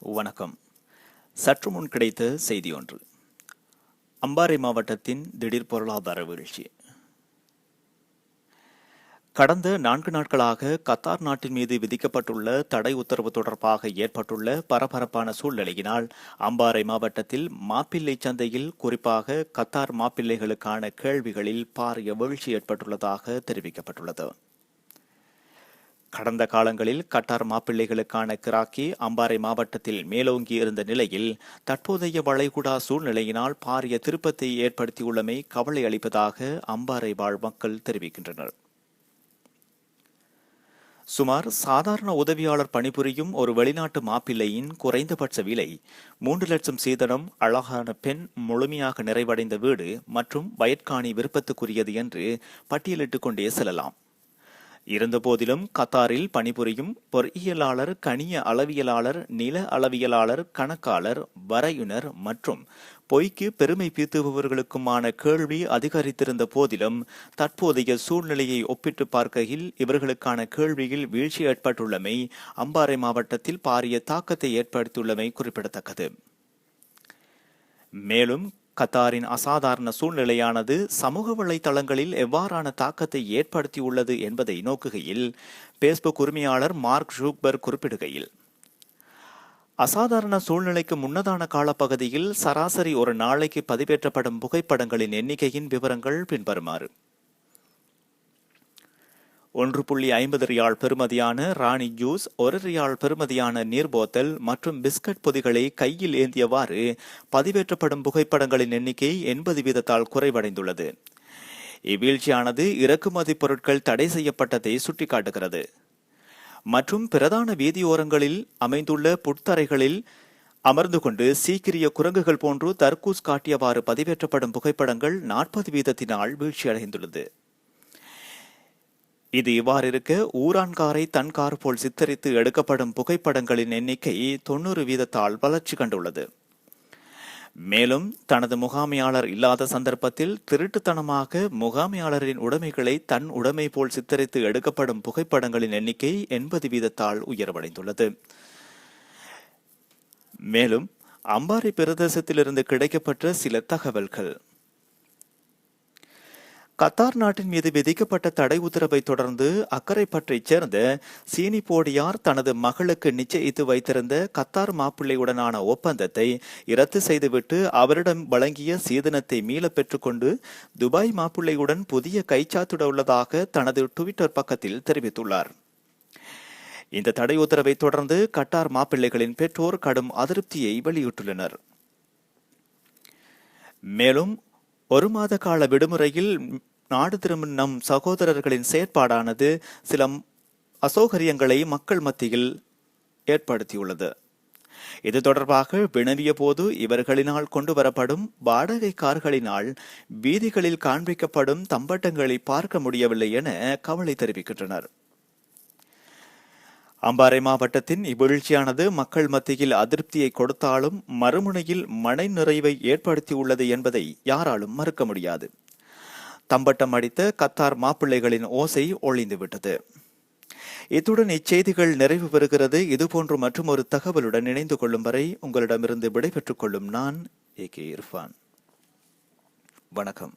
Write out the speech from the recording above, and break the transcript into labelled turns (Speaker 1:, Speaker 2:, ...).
Speaker 1: வணக்கம். சற்று முன் கிடைத்த செய்தி ஒன்று. அம்பாறை மாவட்டத்தின் திடீர் பொருளாதார வீழ்ச்சி. கடந்த 4 நாட்களாக கத்தார் நாட்டின் மீது விதிக்கப்பட்டுள்ள தடை உத்தரவு தொடர்பாக ஏற்பட்டுள்ள பரபரப்பான சூழ்நிலையினால் அம்பாறை மாவட்டத்தில் மாப்பிள்ளை சந்தையில், குறிப்பாக கத்தார் மாப்பிள்ளைகளுக்கான கேள்விகளில் பாரிய வீழ்ச்சி ஏற்பட்டுள்ளதாக தெரிவிக்கப்பட்டுள்ளது. கடந்த காலங்களில் கட்டார் மாப்பிள்ளைகளுக்கான கிராக்கி அம்பாறை மாவட்டத்தில் மேலோங்கி இருந்த நிலையில் தற்போதைய வளைகுடா சூழ்நிலையினால் பாரிய திருப்பத்தை ஏற்படுத்தியுள்ளமை கவலை அளிப்பதாக அம்பாறை வாழ் மக்கள் தெரிவிக்கின்றனர். சுமார் சாதாரண உதவியாளர் பணிபுரியும் ஒரு வெளிநாட்டு மாப்பிள்ளையின் குறைந்தபட்ச விலை 3 லட்சம் சீதனம், அழகான பெண், முழுமையாக நிறைவடைந்த வீடு மற்றும் வயற்காணி விருப்பத்துக்குரியது என்று பட்டியலிட்டுக் கொண்டே செல்லலாம். இருந்தபோதிலும் கத்தாரில் பணிபுரியும் பொறியியலாளர், கணிய அளவியலாளர், நில அளவியலாளர், கணக்காளர், வரையுனர் மற்றும் பொய்க்கு பெருமை பீத்துபவர்களுக்குமான கேள்வி அதிகரித்திருந்த போதிலும் தற்போதைய சூழ்நிலையை ஒப்பிட்டு பார்க்கையில் இவர்களுக்கான கேள்வியில் வீழ்ச்சி ஏற்பட்டுள்ளமை அம்பாறை மாவட்டத்தில் பாரிய தாக்கத்தை ஏற்படுத்தியுள்ளமை குறிப்பிடத்தக்கது. மேலும் கத்தாரின் அசாதாரண சூழ்நிலையானது சமூக வலைதளங்களில் எவ்வாறான தாக்கத்தை ஏற்படுத்தியுள்ளது என்பதை நோக்குகையில் பேஸ்புக் உரிமையாளர் மார்க் ஷூக்பர்க் குறிப்பிடுகையில், அசாதாரண சூழ்நிலைக்கு முன்னதான காலப்பகுதியில் சராசரி ஒரு நாளைக்கு பதிவேற்றப்படும் புகைப்படங்களின் எண்ணிக்கையின் விவரங்கள் பின்வருமாறு: 1.50 ரியால் பெறுமதியான ராணி ஜூஸ், 1 ரியால் பெறுமதியான நீர் போத்தல் மற்றும் பிஸ்கட் பொதிகளை கையில் ஏந்தியவாறு பதிவேற்றப்படும் புகைப்படங்களின் எண்ணிக்கை 80% குறைவடைந்துள்ளது. இவ்வீழ்ச்சியானது இறக்குமதி பொருட்கள் தடை செய்யப்பட்டதை சுட்டிக்காட்டுகிறது மற்றும் பிரதான வீதியோரங்களில் அமைந்துள்ள புட்தரைகளில் அமர்ந்து கொண்டு சீக்கிரிய குரங்குகள் போன்று தர்கூஸ் காட்டியவாறு பதிவேற்றப்படும் புகைப்படங்கள் 40% வீழ்ச்சியடைந்துள்ளது. இது இவ்வாறு இருக்க, ஊரான்காரை தன் கார் போல் சித்தரித்து எடுக்கப்படும் புகைப்படங்களின் எண்ணிக்கை 90% வளர்ச்சி கண்டுள்ளது. மேலும் தனது முகாமையாளர் இல்லாத சந்தர்ப்பத்தில் திருட்டுத்தனமாக முகாமையாளரின் உடைமைகளை தன் உடைமை போல் சித்தரித்து எடுக்கப்படும் புகைப்படங்களின் எண்ணிக்கை 80% உயர்வடைந்துள்ளது. மேலும் அம்பாறை பிரதேசத்திலிருந்து கிடைக்கப்பட்ட சில தகவல்கள்: கத்தார் நாட்டின் மீது விதிக்கப்பட்ட தடை உத்தரவை தொடர்ந்து அக்கரைப்பற்றைச் சேர்ந்த சீனிபோடியார் தனது மகளுக்கு நிச்சயித்து வைத்திருந்த கத்தார் மாப்பிள்ளையுடனான ஒப்பந்தத்தை இரத்து செய்துவிட்டு அவரிடம் வழங்கிய சீதனத்தை மீள பெற்றுக்கொண்டு துபாய் மாப்பிள்ளையுடன் புதிய கைச்சாத்துட உள்ளதாக தனது ட்விட்டர் பக்கத்தில் தெரிவித்துள்ளார். இந்த தடை உத்தரவை தொடர்ந்து கட்டார் மாப்பிள்ளைகளின் பெற்றோர் கடும் அதிருப்தியை வெளியிட்டுள்ளனர். மேலும் 1 மாத கால விடுமுறையில் நாடு திரும்பும் நம் சகோதரர்களின் செயற்பாடானது சில அசௌகரியங்களை மக்கள் மத்தியில் ஏற்படுத்தியுள்ளது. இது தொடர்பாக வினவிய போது இவர்களினால் கொண்டு வரப்படும் வாடகை கார்களினால் வீதிகளில் காண்பிக்கப்படும் தம்பட்டங்களை பார்க்க முடியவில்லை என கவலை தெரிவிக்கின்றனர். அம்பாறை மாவட்டத்தின் இவ்வீழ்ச்சியானது மக்கள் மத்தியில் அதிருப்தியை கொடுத்தாலும் மறுமுனையில் மன நிறைவை ஏற்படுத்தியுள்ளது என்பதை யாராலும் மறுக்க முடியாது. தம்பட்டம் அடித்த கத்தார் மாப்பிள்ளைகளின் ஓசை ஒழிந்துவிட்டது. இத்துடன் இச்செய்திகள் நிறைவு பெறுகிறது. இதுபோன்று மற்றும் ஒரு தகவலுடன் இணைந்து கொள்ளும் வரை உங்களிடமிருந்து விடைபெற்றுக் கொள்ளும் நான் AK இர்ஃபான். வணக்கம்.